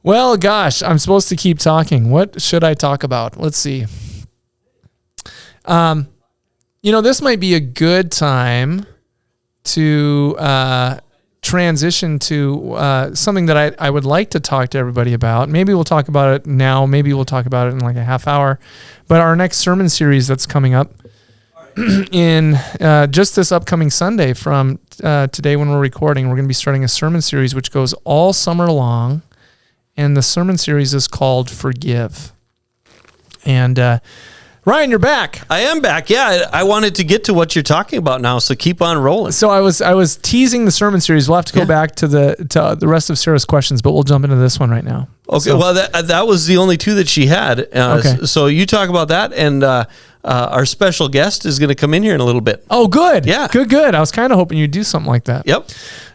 Well, gosh, I'm supposed to keep talking. What should I talk about? Let's see. This might be a good time to transition to something that I would like to talk to everybody about. Maybe we'll talk about it now. Maybe we'll talk about it in like a half hour. But our next sermon series that's coming up in just this upcoming Sunday from today when we're recording, we're going to be starting a sermon series which goes all summer long. And the sermon series is called Forgive. And Ryan, you're back. I am back. Yeah, I wanted to get to what you're talking about now, so keep on rolling. So I was teasing the sermon series. We'll have to go back to the rest of Sarah's questions, but we'll jump into this one right now. Okay. So, well, that was the only two that she had. Okay. So you talk about that, and our special guest is going to come in here in a little bit. Oh, good. Yeah. Good. I was kind of hoping you'd do something like that. Yep.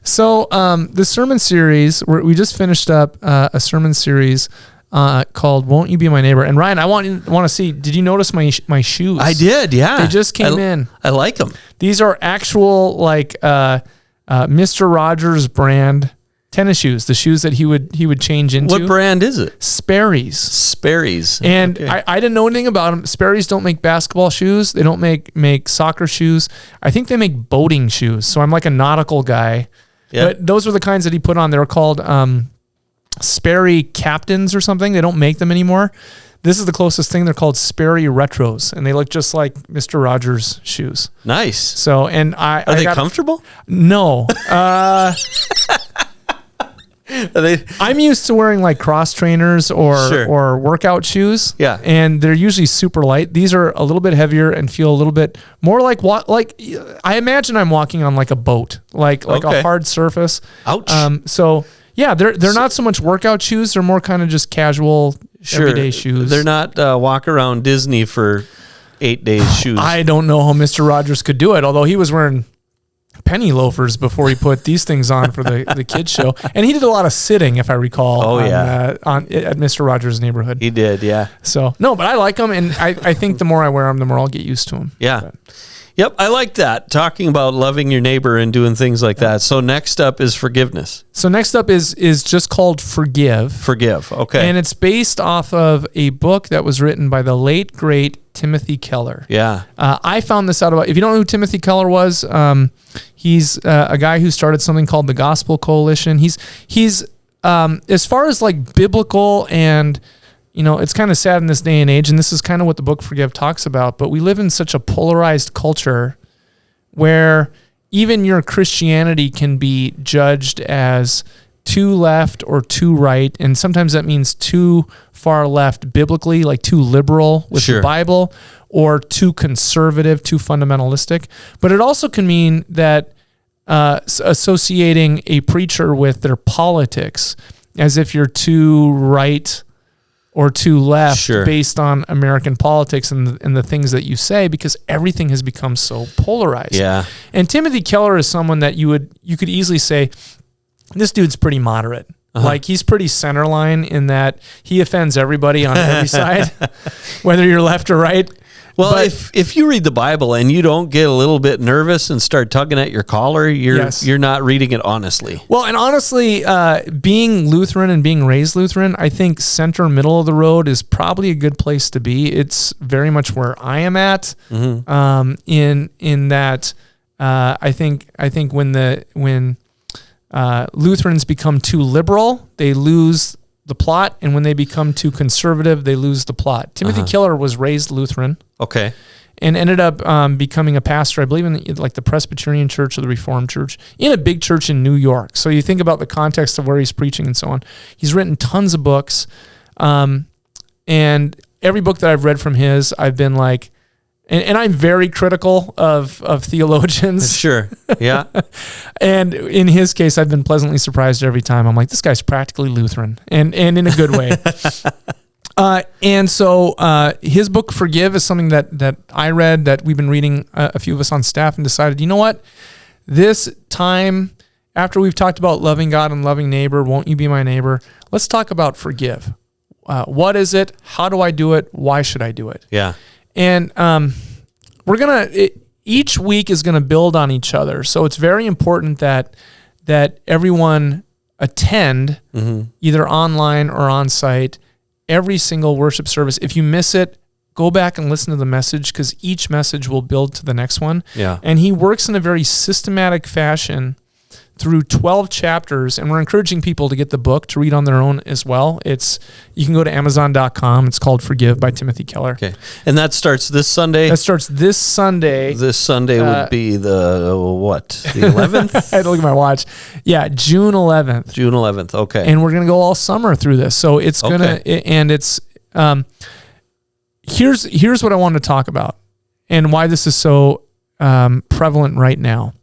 So the sermon series, we just finished up a sermon series called "Won't You Be My Neighbor?" And Ryan, I want to see. Did you notice my shoes? I did. Yeah, they just came in. I like them. These are actual Mr. Rogers brand tennis shoes. The shoes that he would change into. What brand is it? Sperry's. And okay. I didn't know anything about them. Sperry's don't make basketball shoes. They don't make soccer shoes. I think they make boating shoes. So I'm like a nautical guy. Yep. But those were the kinds that he put on. They were called Sperry Captains or something. They don't make them anymore. This is the closest thing. They're called Sperry Retros, and they look just like Mr. Rogers shoes. Nice. So, and are they comfortable? No. I'm used to wearing like cross trainers or workout shoes. Yeah. And they're usually super light. These are a little bit heavier and feel a little bit more like I imagine I'm walking on like a boat, like a hard surface. Ouch. So yeah, they're not so much workout shoes. They're more kind of just casual everyday shoes. They're not walk around Disney for 8 days shoes. I don't know how Mr. Rogers could do it, although he was wearing penny loafers before he put these things on for the kids show, and he did a lot of sitting, if I recall. At Mr. Rogers' Neighborhood. He did, yeah. So no, but I like them, and I think the more I wear them, the more I'll get used to them. Yeah. But. Yep, I like that. Talking about loving your neighbor and doing things like that. So next up is forgiveness. So next up is just called Forgive. Forgive, okay. And it's based off of a book that was written by the late, great Timothy Keller. Yeah. I found this out about, if you don't know who Timothy Keller was, he's a guy who started something called the Gospel Coalition. He's as far as like biblical and, it's kind of sad in this day and age, and this is kind of what the book Forgive talks about, but we live in such a polarized culture where even your Christianity can be judged as too left or too right, and sometimes that means too far left biblically, like too liberal with the Bible, or too conservative, too fundamentalistic. But it also can mean that associating a preacher with their politics as if you're too right or too left based on American politics and the things that you say, because everything has become so polarized. Yeah. And Timothy Keller is someone that you could easily say, this dude's pretty moderate. Uh-huh. Like he's pretty centerline in that he offends everybody on every side, whether you're left or right. Well, if you read the Bible and you don't get a little bit nervous and start tugging at your collar, you're not reading it honestly. Well, and honestly, being Lutheran and being raised Lutheran, I think center middle of the road is probably a good place to be. It's very much where I am at. Mm-hmm. In that, I think when Lutherans become too liberal, they lose the plot, and when they become too conservative, they lose the plot. Timothy Keller was raised Lutheran, and ended up becoming a pastor, I believe, in the Presbyterian Church or the Reformed Church, in a big church in New York. So you think about the context of where he's preaching and so on. He's written tons of books, and every book that I've read from his, I've been like, and I'm very critical of theologians. Sure, yeah. And in his case, I've been pleasantly surprised every time. I'm like, this guy's practically Lutheran, and in a good way. And so his book, Forgive, is something that I read, that we've been reading, a few of us on staff, and decided, you know what? This time, after we've talked about loving God and loving neighbor, won't you be my neighbor? Let's talk about forgive. What is it? How do I do it? Why should I do it? Yeah. And each week is going to build on each other. So it's very important that everyone attend either online or on site every single worship service. If you miss it, go back and listen to the message, because each message will build to the next one. Yeah. And he works in a very systematic fashion through 12 chapters, and we're encouraging people to get the book to read on their own as well. You can go to Amazon.com. It's called Forgive by Timothy Keller. Okay. And that starts this Sunday? That starts this Sunday. This Sunday would be the, what, the 11th? I had to look at my watch. Yeah, June 11th. June 11th, okay. And we're going to go all summer through this. So it's going to, and it's, here's what I wanted to talk about and why this is so prevalent right now.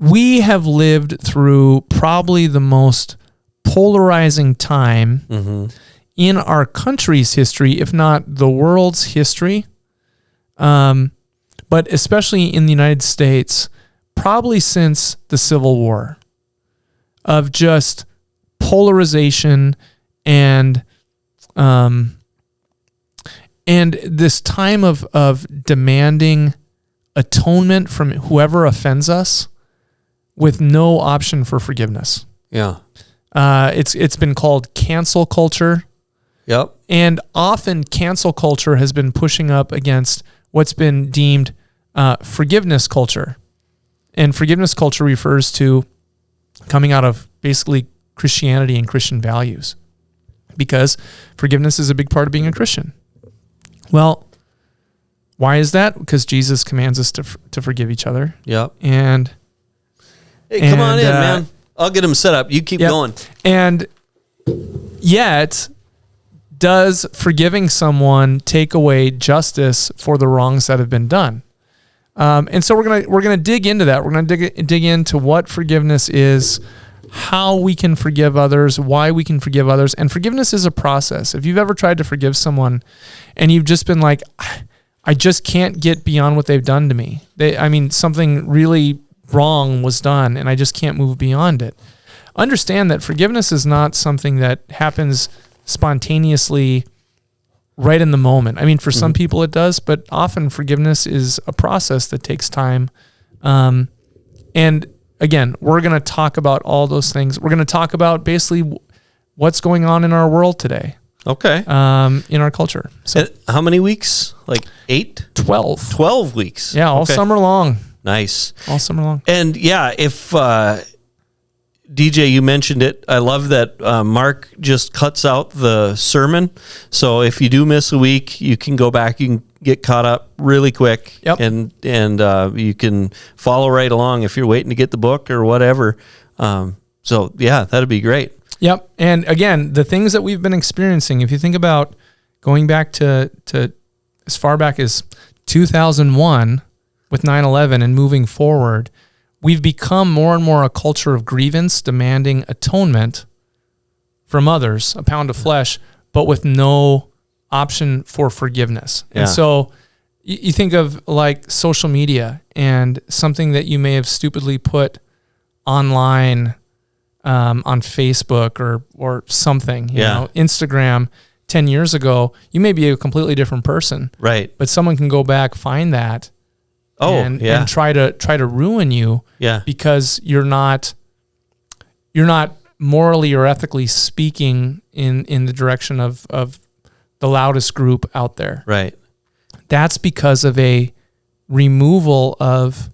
We have lived through probably the most polarizing time in our country's history, if not the world's history, but especially in the United States, probably since the Civil War, of just polarization and this time of demanding atonement from whoever offends us, with no option for forgiveness. Yeah. It's been called cancel culture. Yep. And often cancel culture has been pushing up against what's been deemed forgiveness culture. And forgiveness culture refers to coming out of basically Christianity and Christian values, because forgiveness is a big part of being a Christian. Well, why is that? Because Jesus commands us to forgive each other. Yep. And hey, come on in, man. I'll get them set up. You keep going. And yet, does forgiving someone take away justice for the wrongs that have been done? And so we're gonna dig into that. We're gonna dig into what forgiveness is, how we can forgive others, why we can forgive others. And forgiveness is a process. If you've ever tried to forgive someone and you've just been like, I just can't get beyond what they've done to me. Something really wrong was done and I just can't move beyond it. Understand that forgiveness is not something that happens spontaneously right in the moment. For some people it does, but often forgiveness is a process that takes time. And again, we're going to talk about all those things. We're going to talk about basically what's going on in our world today. Okay. In our culture. So and how many weeks? Like 8? 12. 12 weeks. Yeah, all summer long. Nice. All summer long. And yeah, if DJ, you mentioned it, I love that Mark just cuts out the sermon. So if you do miss a week, you can go back, you can get caught up really quick. Yep. And you can follow right along if you're waiting to get the book or whatever. So yeah, that'd be great. Yep. And again, the things that we've been experiencing, if you think about going back to as far back as 2001 with 9/11 and moving forward, we've become more and more a culture of grievance, demanding atonement from others, a pound of flesh, but with no option for forgiveness. Yeah. And so you think of like social media and something that you may have stupidly put online on Facebook or something, you know, Instagram 10 years ago, you may be a completely different person. Right. But someone can go back, find that, and try to ruin you because you're not morally or ethically speaking in the direction of the loudest group out there. Right. That's because of a removal of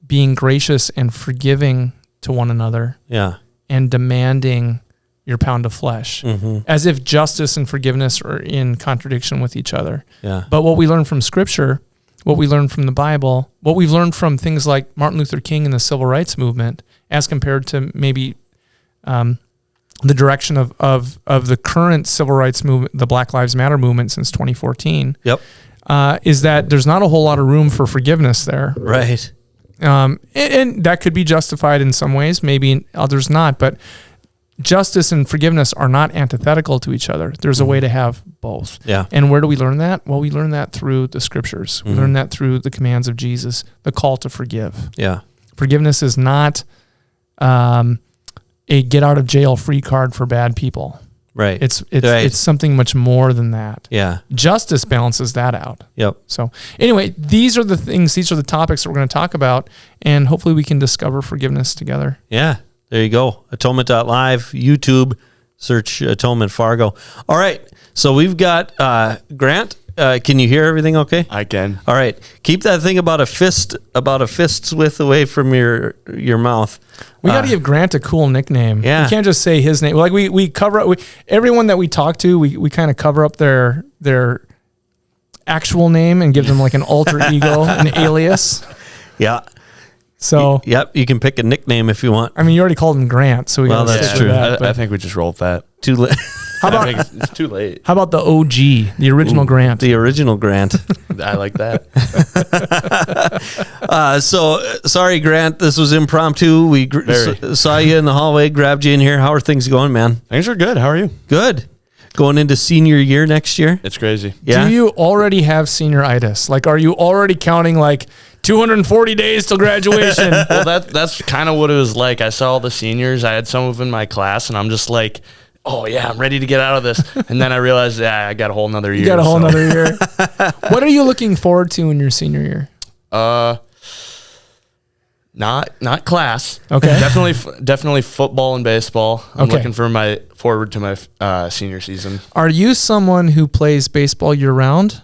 being gracious and forgiving to one another. Yeah. And demanding your pound of flesh, as if justice and forgiveness are in contradiction with each other. Yeah. But what we learn from Scripture, what we learn from the Bible, what we've learned from things like Martin Luther King and the Civil Rights Movement, as compared to maybe the direction of the current civil rights movement, the Black Lives Matter movement since 2014, is that there's not a whole lot of room for forgiveness there. Right. And that could be justified in some ways, maybe in others not, but justice and forgiveness are not antithetical to each other. There's a way to have both. Yeah. And where do we learn that? Well, we learn that through the Scriptures. We learn that through the commands of Jesus, the call to forgive. Yeah. Forgiveness is not a get out of jail free card for bad people. Right. It's something much more than that. Yeah. Justice balances that out. Yep. So anyway, these are the things, these are the topics that we're going to talk about, and hopefully we can discover forgiveness together. Yeah. There you go. Atonement.live, YouTube, search Atonement Fargo. All right. So we've got Grant. Can you hear everything okay? I can. All right. Keep that thing about a fist's width away from your mouth. We got to give Grant a cool nickname. Yeah. We can't just say his name. Like we cover up everyone that we talk to, we kind of cover up their actual name and give them like an alter ego, an alias. Yeah. So, yep, you can pick a nickname if you want. I mean, you already called him Grant, so we got to that's stick true. with that. I think we just rolled that. Too late. How about it's too late. How about the OG, the original Grant? The original Grant. I like that. So sorry, Grant. This was impromptu. We saw you in the hallway, grabbed you in here. How are things going, man? Things are good. How are you? Good. Going into senior year next year? It's crazy. Yeah. Do you already have senioritis? Like, are you already counting like 240 days till graduation? Well, that's kind of what it was like. I saw all the seniors. I had some of them in my class, and I'm just like, oh yeah, I'm ready to get out of this. And then I realized, I got a whole nother year. You got a whole nother year. What are you looking forward to in your senior year? Not class. Okay. Definitely football and baseball. I'm Okay. looking forward to my senior season. Are you someone who plays baseball year round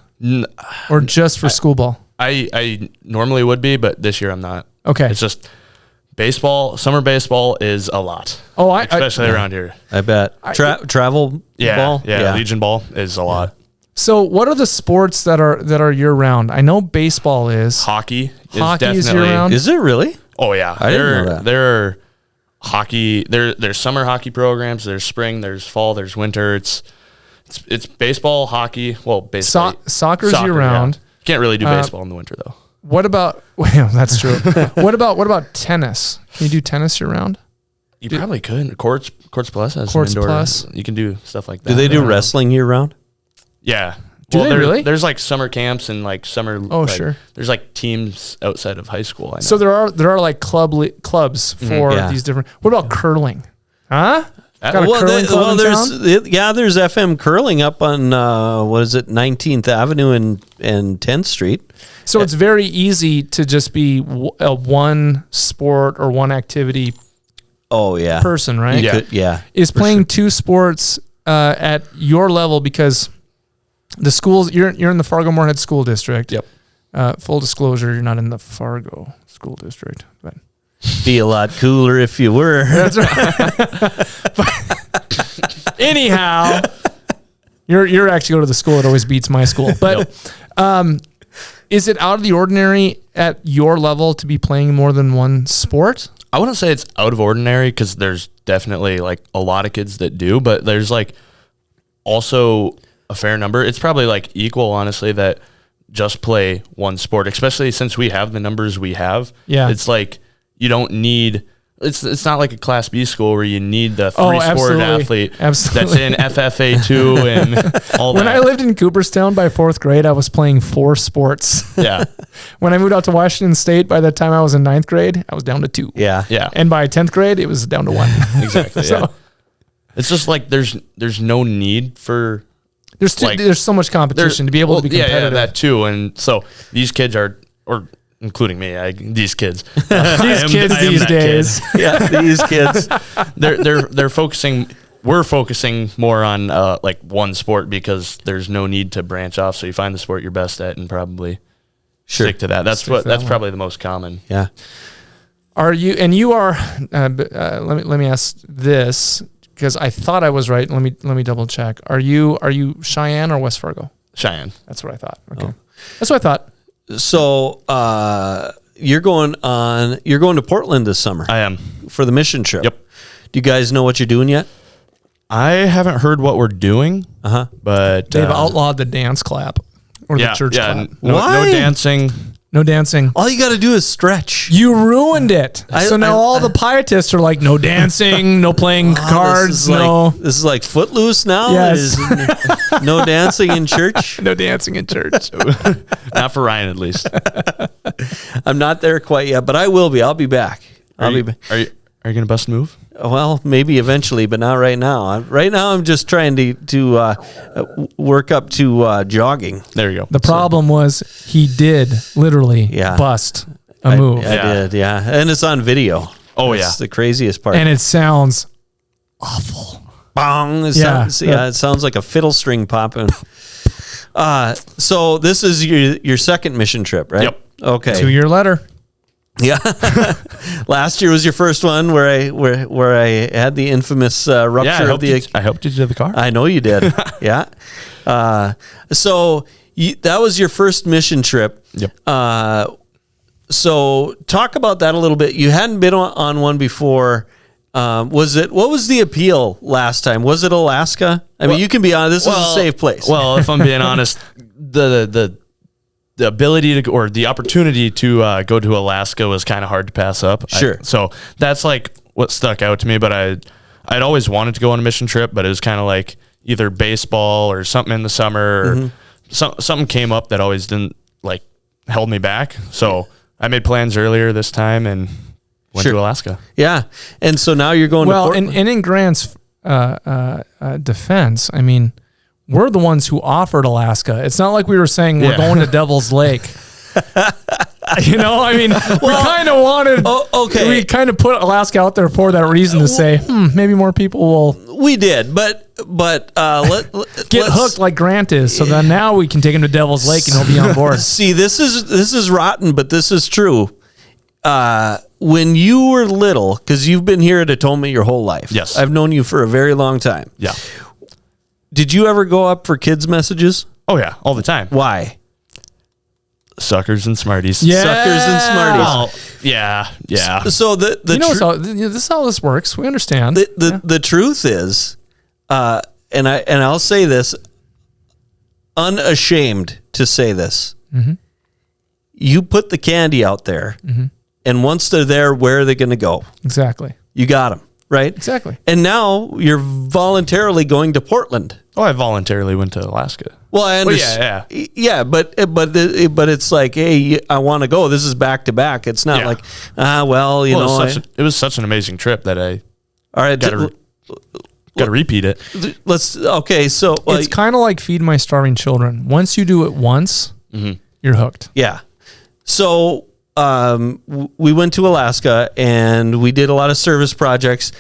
or just for school ball? I normally would be, but this year I'm not. Okay. It's just baseball. Summer baseball is a lot. Oh, especially around here. I bet. Travel ball? Yeah. Legion ball is a lot. So what are the sports that are year round? I know baseball is. Hockey Is year round. Is it really? Oh yeah. I didn't know that. There are hockey. There's summer hockey programs. There's spring. There's fall. There's winter. It's baseball, hockey. Well, baseball. Soccer's year round. Yeah. You can't really do baseball in the winter though. What about? Well, that's true. What about tennis? Can you do tennis year round? You probably could. Courts Plus has Courts indoor. Plus. You can do stuff like that. Do they do wrestling year round? Yeah. Do they really? There's like summer camps and like summer. Oh, like, sure. There's like teams outside of high school. I know. So there are like clubs for Yeah. these different. What about curling? Huh? Got a Well, curling club in town? there's FM curling up on 19th Avenue and 10th Street. So it's very easy to just be a one sport or one activity Oh yeah, person, right? Yeah. Is playing two sports at your level, because the schools you're in the Fargo Moorhead School District. Yep. Full disclosure, you're not in the Fargo School District, but Be a lot cooler if you were. that's right. Anyhow, you're actually go to the school that always beats my school. But is it out of the ordinary at your level to be playing more than one sport? I wouldn't say it's out of ordinary because there's definitely like a lot of kids that do, but there's like also a fair number. It's probably like equal, honestly, that just play one sport, especially since we have the numbers we have. Yeah. It's like you don't need. It's not like a Class B school where you need the Oh, three-sport absolutely. athlete Absolutely. that's in FFA2 and all that. When I lived in Cooperstown by 4th grade, I was playing 4 sports. Yeah. When I moved out to Washington State, by the time I was in 9th grade, I was down to 2. Yeah. Yeah. And by 10th grade, it was down to 1. Exactly. So Yeah. It's just like there's no need for there's so much competition to be able to be competitive. Yeah, that too. And so these kids are, or including me, these kids. These kids these days. Yeah, these kids. They're focusing. We're focusing more on like one sport because there's no need to branch off. So you find the sport you're best at and probably stick to that. That's probably the most common. Yeah. Are you? And you are. Let me ask this, because I thought I was right. Let me double check. Are you Cheyenne or West Fargo? Cheyenne. That's what I thought. Okay, that's what I thought. So you're going to Portland this summer. I am. For the mission trip. Yep. Do you guys know what you're doing yet? I haven't heard what we're doing. But They've outlawed the dance clap or the church clap. No Why? dancing. No dancing. All you got to do is stretch. You ruined it. So now all the pietists are like, no dancing, no playing cards, This is like Footloose now. Yes. No dancing in church. no dancing in church. Not for Ryan, at least. I'm not there quite yet, but I will be. I'll be back. Are you gonna bust a move? Well, maybe eventually, but not right now. Right now, I'm just trying to work up to jogging. There you go. The problem was he did literally bust a move. I did, yeah. And it's on video. Oh, That's the craziest part. And it sounds awful. Bong. It sounds like a fiddle string popping. So this is your second mission trip, right? Yep. Okay. 2-year letter. Yeah. Last year was your first one where I had the infamous rupture of the. I helped you to the car. I know you did. Yeah. So that was your first mission trip. Yep. So talk about that a little bit. You hadn't been on one before. What was the appeal last time? Was it Alaska? I mean, you can be honest. This is a safe place. Well, if I'm being honest, the ability to, or the opportunity to go to Alaska was kind of hard to pass up. Sure. So that's like what stuck out to me, but I'd always wanted to go on a mission trip, but it was kind of like either baseball or something in the summer or something came up that always didn't like held me back. So I made plans earlier this time and went to Alaska. Yeah. And so now you're going to Portland. And in Grant's defense, I mean, we're the ones who offered Alaska. It's not like we were saying we're going to Devil's Lake. You know, I mean, we kind of wanted. Okay. We kind of put Alaska out there for that reason to say, maybe more people will. We did, but let's hooked like Grant is. So then now we can take him to Devil's Lake and he'll be on board. See, this is rotten, but this is true. When you were little, because you've been here at Atonement your whole life. Yes. I've known you for a very long time. Yeah. Did you ever go up for kids' messages? Oh yeah, all the time. Why? Suckers and Smarties. Yeah. Suckers and Smarties. Well, yeah. So the this is how this works. We understand. The truth is, and I'll say this, unashamed to say this. Mm-hmm. You put the candy out there, and once they're there, where are they going to go? Exactly. You got them, right? Exactly. And now you're voluntarily going to Portland. Oh, I voluntarily went to Alaska. Well, I understand. Yeah. Yeah, but it's like, hey, I want to go. This is back to back. It's not like, it was such an amazing trip that I all right, got to repeat it. So it's kind of like Feed My Starving Children. Once you do it once, you're hooked. Yeah. So we went to Alaska and we did a lot of service projects.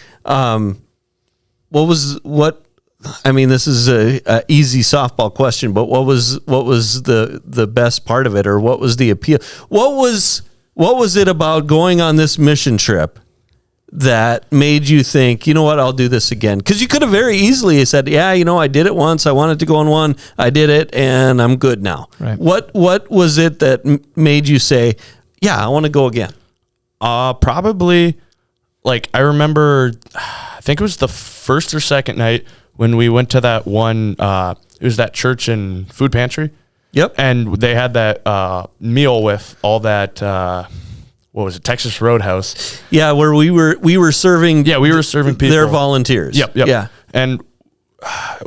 I mean, this is a easy softball question, but what was the best part of it, or what was the appeal? What was it about going on this mission trip that made you think, you know what, I'll do this again? Because you could have very easily said, yeah, I did it once. I wanted to go on one. I did it, and I'm good now. Right. What was it that made you say, yeah, I want to go again? Probably, like, I remember, I think it was the first or second night when we went to that one, it was that church and food pantry. Yep. And they had that meal with all that, what was it, Texas Roadhouse. Yeah, where we were serving. Yeah, we were serving people. Their volunteers. Yep. Yeah. And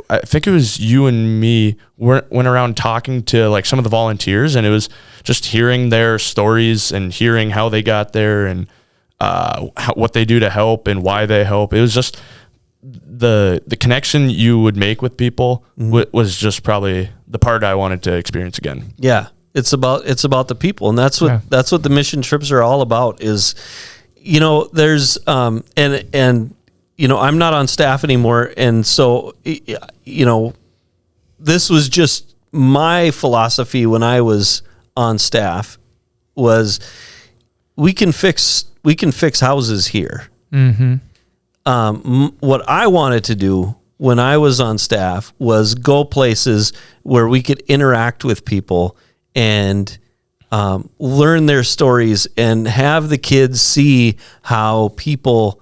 I think it was you and me went around talking to like some of the volunteers, and it was just hearing their stories and hearing how they got there and what they do to help and why they help. It was just the connection you would make with people was just probably the part I wanted to experience again. Yeah. It's about the people, and that's what the mission trips are all about. Is, there's and I'm not on staff anymore, and so this was just my philosophy when I was on staff was we can fix houses here. Mm-hmm. What I wanted to do when I was on staff was go places where we could interact with people and learn their stories and have the kids see how people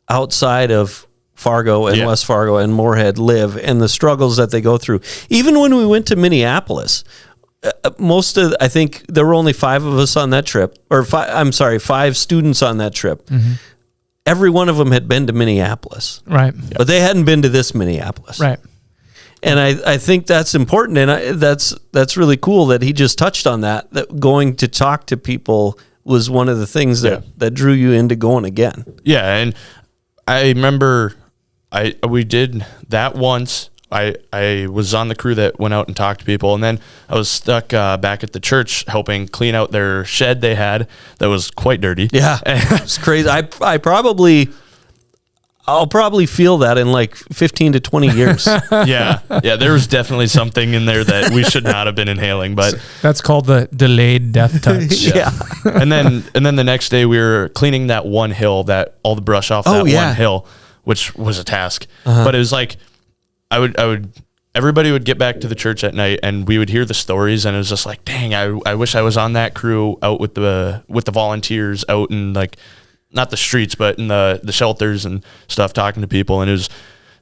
outside of Fargo and West Fargo and Moorhead live and the struggles that they go through. Even when we went to Minneapolis, I think there were only 5 of us on that trip, or 5 students on that trip. Mm-hmm. Every one of them had been to Minneapolis. Right. But they hadn't been to this Minneapolis. Right. And I think that's important, and that's really cool that he just touched on that going to talk to people was one of the things that drew you into going again. Yeah, and I remember we did that once. I was on the crew that went out and talked to people, and then I was stuck back at the church helping clean out their shed they had that was quite dirty. Yeah, it's crazy. I'll probably feel that in like 15 to 20 years. Yeah, there was definitely something in there that we should not have been inhaling, but That's called the delayed death touch. Yeah. and then the next day we were cleaning that one hill, that all the brush off that one hill, which was a task. But it was like everybody would get back to the church at night and we would hear the stories, and it was just like, dang, I wish I was on that crew out with the volunteers out in, like, not the streets, but in the shelters and stuff, talking to people. And it was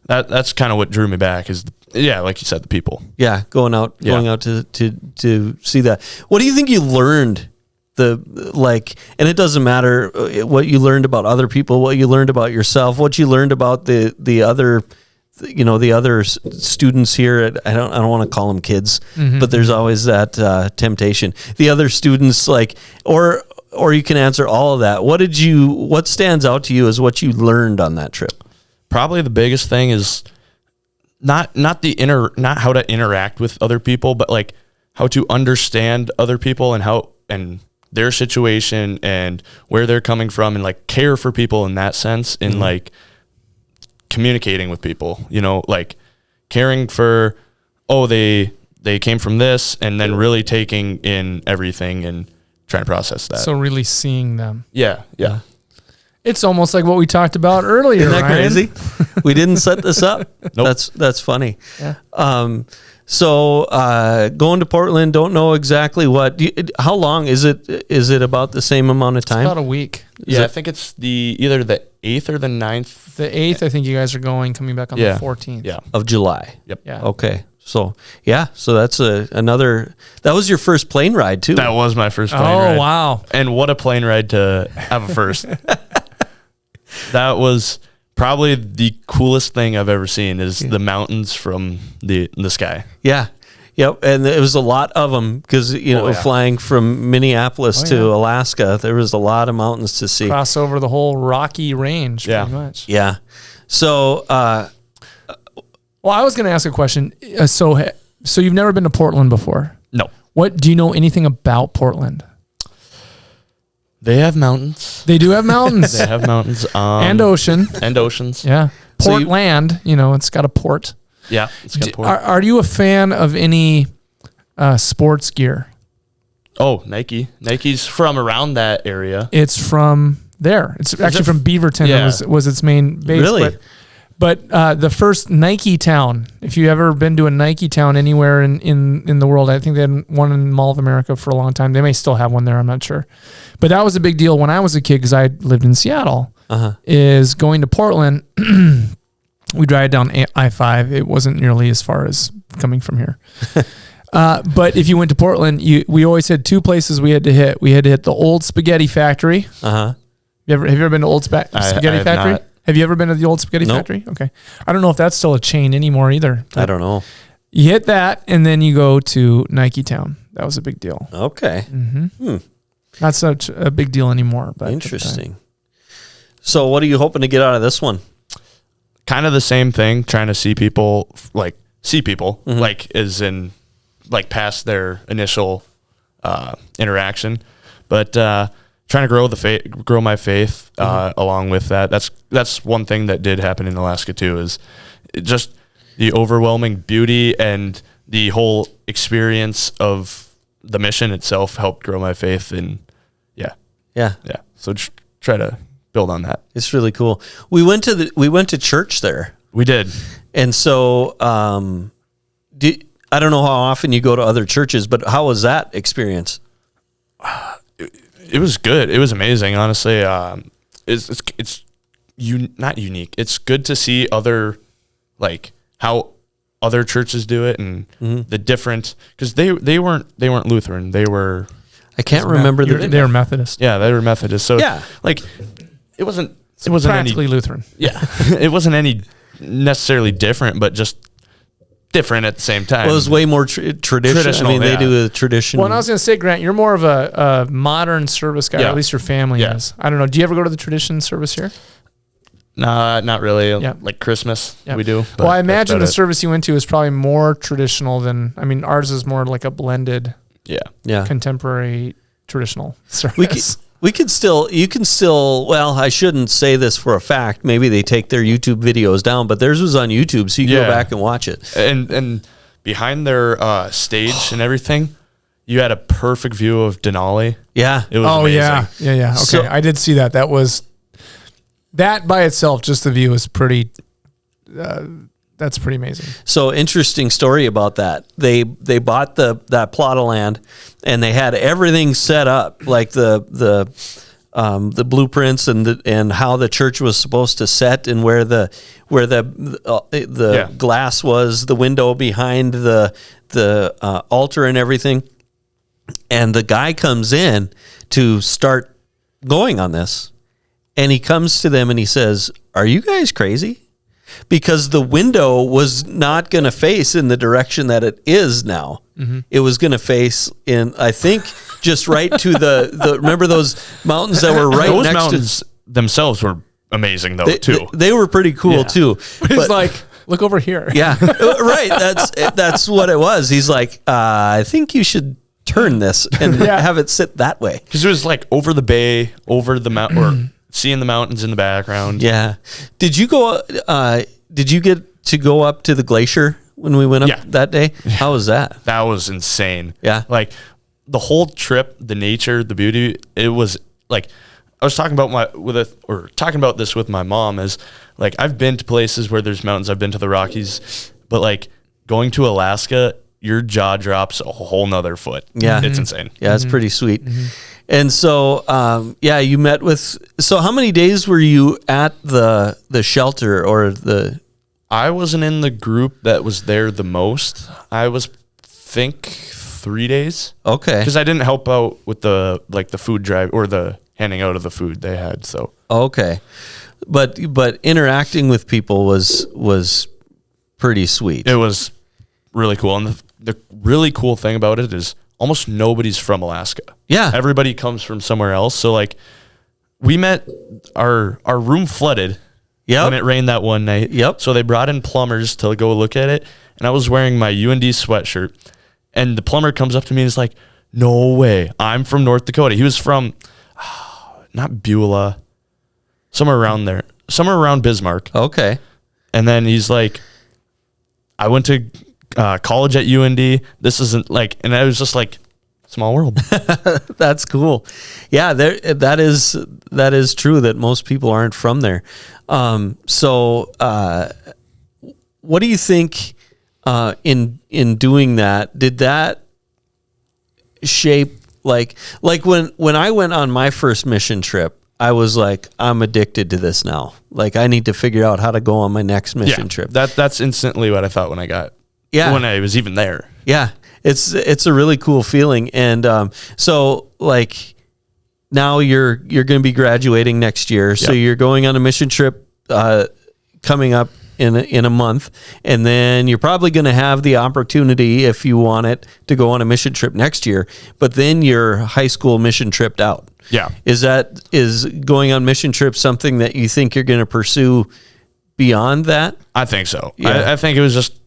that's kind of what drew me back is, like you said, the people. Yeah, going out to see that. What do you think you learned? And it doesn't matter what you learned about other people, what you learned about yourself, what you learned about the other, the other students here. I don't want to call them kids, but there's always that temptation. The other students, or you can answer all of that. What stands out to you as what you learned on that trip? Probably the biggest thing is not how to interact with other people, but like how to understand other people and their situation and where they're coming from, and like care for people in that sense, in like communicating with people, like caring for, they came from this, and then really taking in everything and trying to process that. So really seeing them. Yeah. It's almost like what we talked about earlier. Isn't that Ryan? crazy? We didn't set this up. Nope. That's funny. Yeah. So going to Portland, don't know exactly how long is it? Is it about the same amount of time? About a week. I think it's either the 8th or the 9th. The 8th, I think you guys are coming back on the 14th. Yeah. Of July. Yep. Yeah. Okay. So that's another. That was your first plane ride too. That was my first plane ride. Oh, wow. And what a plane ride to have a first. That was probably the coolest thing I've ever seen, is the mountains from the sky. Yeah. Yep. And it was a lot of them because, flying from Minneapolis to Alaska, there was a lot of mountains to see. Cross over the whole Rocky Range, pretty much. Yeah. So, well, I was going to ask a question. So you've never been to Portland before? No. Do you know anything about Portland? They have mountains. They do have mountains. They have mountains. And ocean. And oceans. Yeah. Portland, it's got a port. Yeah. It's got a port. Are you a fan of any sports gear? Oh, Nike. Nike's from around that area. It's from there. It's actually from Beaverton. Yeah. Was its main base. Really? But the first Nike town, if you've ever been to a Nike town anywhere in the world, I think they had one in Mall of America for a long time. They may still have one there. I'm not sure. But that was a big deal when I was a kid because I lived in Seattle, is going to Portland. We drive down I-5. It wasn't nearly as far as coming from here. But if you went to Portland, we always had two places we had to hit. We had to hit the old spaghetti factory. Uh-huh. Have you ever been to old spaghetti factory? Not. Have you ever been to the old spaghetti factory? Okay. I don't know if that's still a chain anymore either. I don't know. You hit that, and then you go to Nike Town. That was a big deal. Okay. Not such a big deal anymore. But Interesting. So what are you hoping to get out of this one? Kind of the same thing, trying to see people, like as in, like, past their initial interaction. But trying to grow my faith along with that. That's one thing that did happen in Alaska too, is just the overwhelming beauty and the whole experience of the mission itself helped grow my faith. And yeah. So just try to build on that. It's really cool. We went to church there. We did. And so I don't know how often you go to other churches, but how was that experience? It was good. It was amazing, honestly. It's not unique. It's good to see other, like, how other churches do it, and the different, because they weren't Lutheran. They were. I can't remember they were Methodist. Yeah, they were Methodist. So like, it wasn't practically any Lutheran. Yeah, it wasn't any necessarily different, but just different at the same time. Well, it was way more traditional. I mean, they do a tradition. Well, and I was going to say, Grant, you're more of a modern service guy, or at least your family is. I don't know. Do you ever go to the tradition service here? Nah, not really. Yeah. Like Christmas, Yeah. we do. Well, I imagine the it. service you went to is probably more traditional than, I mean, ours is more like a blended Yeah. contemporary traditional service. We could still, you can still, well, I shouldn't say this for a fact. Maybe they take their YouTube videos down, but theirs was on YouTube, so you can go back and watch it. And behind their stage and everything, you had a perfect view of Denali. Yeah. It was amazing. Yeah. Okay, So- I did see that. That by itself, just the view is pretty. That's pretty amazing. So interesting story about that. They bought that plot of land, and they had everything set up, like the blueprints and how the church was supposed to set, and where the glass was, the window behind the altar and everything. And the guy comes in to start going on this, and he comes to them and he says, "Are you guys crazy?" Because the window was not going to face in the direction that it is now. Mm-hmm. It was going to face in, I think, just right to the remember those mountains that were right Those next mountains themselves were amazing, though, too. They were pretty cool, too. He's like, look over here. Yeah, right. That's what it was. He's like, I think you should turn this and have it sit that way. Because it was like over the bay, over the mountain, or seeing the mountains in the background. Yeah. Did you go? Did you get to go up to the glacier when we went up that day? How was that? That was insane. Yeah. Like the whole trip, the nature, the beauty. It was like I was talking about talking about this with my mom. Is like I've been to places where there's mountains. I've been to the Rockies, but like going to Alaska, your jaw drops a whole nother foot. Yeah. It's insane. Yeah, it's pretty sweet. Mm-hmm. And so, you met with. So, how many days were you at the shelter or the? I wasn't in the group that was there the most. I was, think, 3 days. Okay. Because I didn't help out with the food drive or the handing out of the food they had. So. Okay, but interacting with people was pretty sweet. It was really cool, and the really cool thing about it is almost nobody's from Alaska. Yeah. Everybody comes from somewhere else. So like we met our room flooded when it rained that one night. Yep. So they brought in plumbers to go look at it. And I was wearing my UND sweatshirt. And the plumber comes up to me and is like, "No way. I'm from North Dakota." He was from not Beulah, somewhere around there. Somewhere around Bismarck. Okay. And then he's like, "I went to college at UND. This isn't like," and I was just like, small world. That's cool. Yeah, that is true that most people aren't from there. So, what do you think in doing that? Did that shape like when I went on my first mission trip? I was like, I'm addicted to this now. Like, I need to figure out how to go on my next mission trip. That's instantly what I thought when I was even there. Yeah, it's a really cool feeling, and so like now you're going to be graduating next year, so you're going on a mission trip coming up in a month, and then you're probably going to have the opportunity, if you want it, to go on a mission trip next year. But then your high school mission tripped out. Yeah, is going on mission trips something that you think you're going to pursue beyond that? I think so. Yeah. I think it was just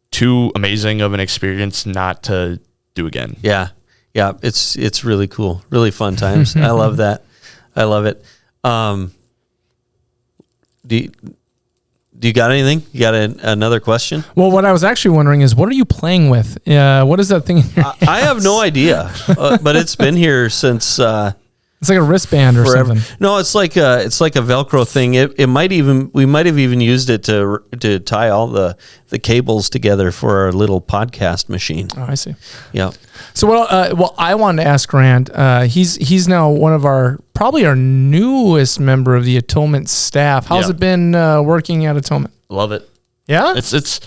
too amazing of an experience not to do again. Yeah. It's really cool, really fun times. I love that. I love it. Do you got anything? You got another question? Well, what I was actually wondering is, what are you playing with? What is that thing? I have no idea, but it's been here since. It's like a wristband or forever. something. No, it's like a Velcro thing. We might have even used it to tie all the cables together for our little podcast machine. Oh, I see. Yeah. So I wanted to ask Grant. He's now one of probably our newest member of the Atonement staff. How's it been working at Atonement? Love it. Yeah, it's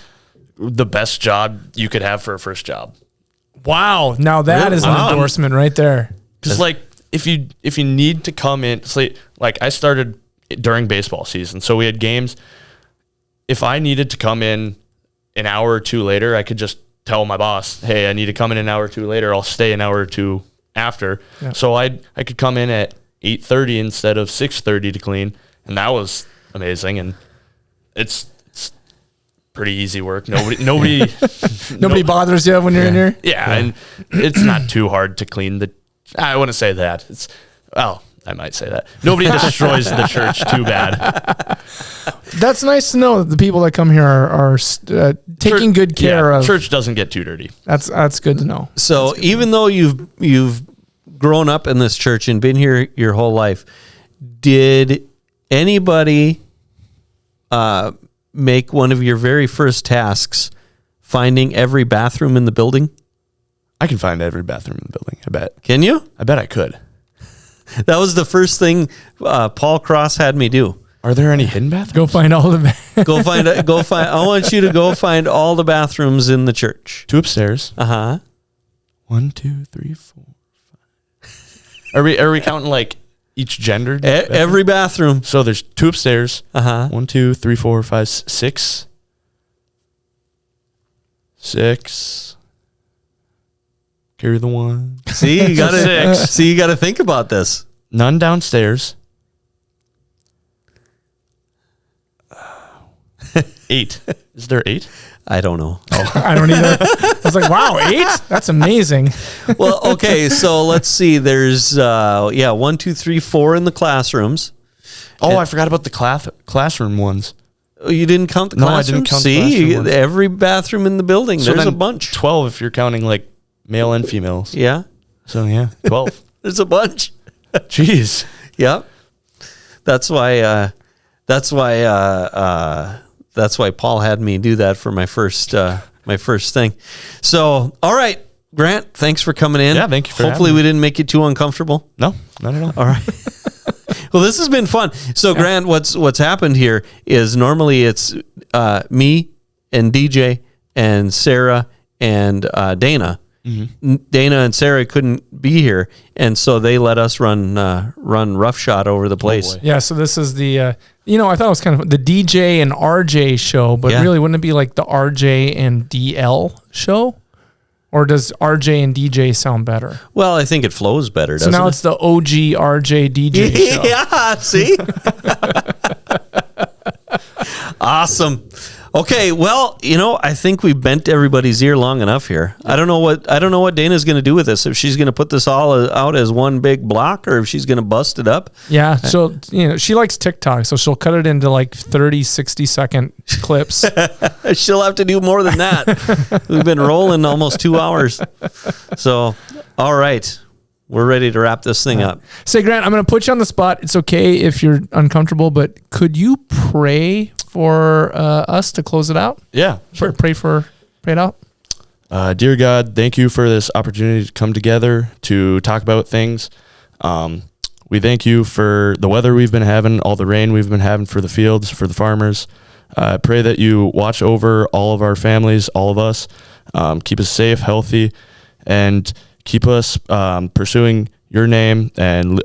the best job you could have for a first job. Wow. Now that is an endorsement right there. Because like if you need to come in, like I started during baseball season, so we had games. If I needed to come in an hour or two later, I could just tell my boss, "Hey, I need to come in an hour or two later. I'll stay an hour or two after." Yeah. So I could come in at 8:30 instead of 6:30 to clean, and that was amazing, and it's pretty easy work. Nobody bothers you when you're in here. Yeah, and it's not too hard to clean the. I wouldn't say that. I might say that. Nobody destroys the church too bad. That's nice to know that the people that come here are taking good care of. Church doesn't get too dirty. That's good to know. So even though you've grown up in this church and been here your whole life, did anybody make one of your very first tasks finding every bathroom in the building? I can find every bathroom in the building, I bet. Can you? I bet I could. That was the first thing Paul Cross had me do. Are there any hidden bathrooms? Go find all the Go find. I want you to go find all the bathrooms in the church. 2 upstairs. 1, 2, 3, 4, 5. Are we counting like each gender? Every bathroom. So there's 2 upstairs. 1, 2, 3, 4, 5, 6. 6. Carry the 1. See, you got to. See, you got to think about this. None downstairs. 8. Is there 8? I don't know. I don't either. I was like, wow, 8? That's amazing. Well, okay, so let's see. There's 1, 2, 3, 4 in the classrooms. Oh, I forgot about the classroom ones. Oh, you didn't count the classrooms? I didn't count the classroom ones. Every bathroom in the building. So there's a bunch. 12 if you're counting like male and females. Yeah. So yeah, 12. There's a bunch. Jeez. Yeah. That's why Paul had me do that for my first thing. So, all right, Grant, thanks for coming in. Yeah, thank you for Hopefully having me. we didn't make you too uncomfortable. No, not at all. All right. Well, this has been fun. So, Grant, what's happened here is normally it's me and DJ and Sarah and Dana. Mm-hmm. Dana and Sarah couldn't be here, and so they let us run roughshod over the place. Yeah, so this is the I thought it was kind of the DJ and RJ show, but really wouldn't it be like the RJ and DL show? Or does RJ and DJ sound better? Well, I think it flows better, doesn't it? So now it's the OG RJ DJ show. Yeah, see? Awesome. Okay, well, I think we bent everybody's ear long enough here. I don't know what Dana's going to do with this. If she's going to put this all out as one big block, or if she's going to bust it up. Yeah, so she likes TikTok, so she'll cut it into like 30, 60-second clips. She'll have to do more than that. We've been rolling almost 2 hours. So, all right. We're ready to wrap this thing up. Say, Grant, I'm going to put you on the spot. It's okay if you're uncomfortable, but could you pray for us to close it out? Yeah, sure. Pray it out. Dear God, thank you for this opportunity to come together to talk about things. We thank you for the weather we've been having, all the rain we've been having for the fields, for the farmers. I pray that you watch over all of our families, all of us, keep us safe, healthy, and keep us pursuing your name and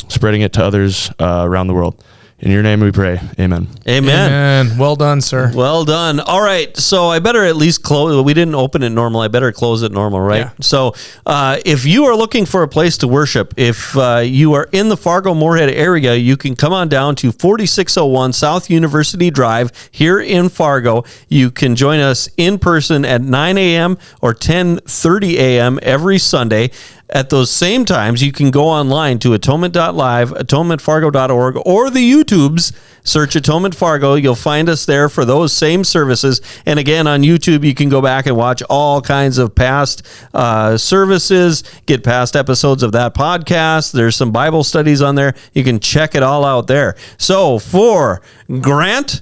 spreading it to others around the world. In your name we pray. Amen. Amen. Well done, sir. Well done. All right. So I better at least close. We didn't open it normal. I better close it normal, right? Yeah. So if you are looking for a place to worship, if you are in the Fargo-Moorhead area, you can come on down to 4601 South University Drive here in Fargo. You can join us in person at 9 a.m. or 10:30 a.m. every Sunday. At those same times, you can go online to atonement.live, atonementfargo.org, or the YouTubes. Search Atonement Fargo. You'll find us there for those same services. And again, on YouTube, you can go back and watch all kinds of past services, get past episodes of that podcast. There's some Bible studies on there. You can check it all out there. So for Grant,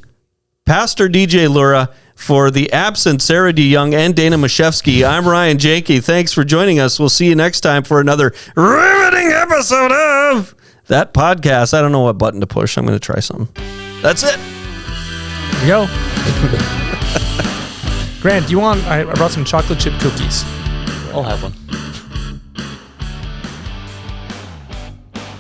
Pastor DJ Lura, for the absent Sarah D. Young and Dana Mashevsky, I'm Ryan Janke. Thanks for joining us. We'll see you next time for another riveting episode of that podcast. I don't know what button to push. I'm going to try something. That's it. There you go. Grant, do you want? I brought some chocolate chip cookies. I'll have one.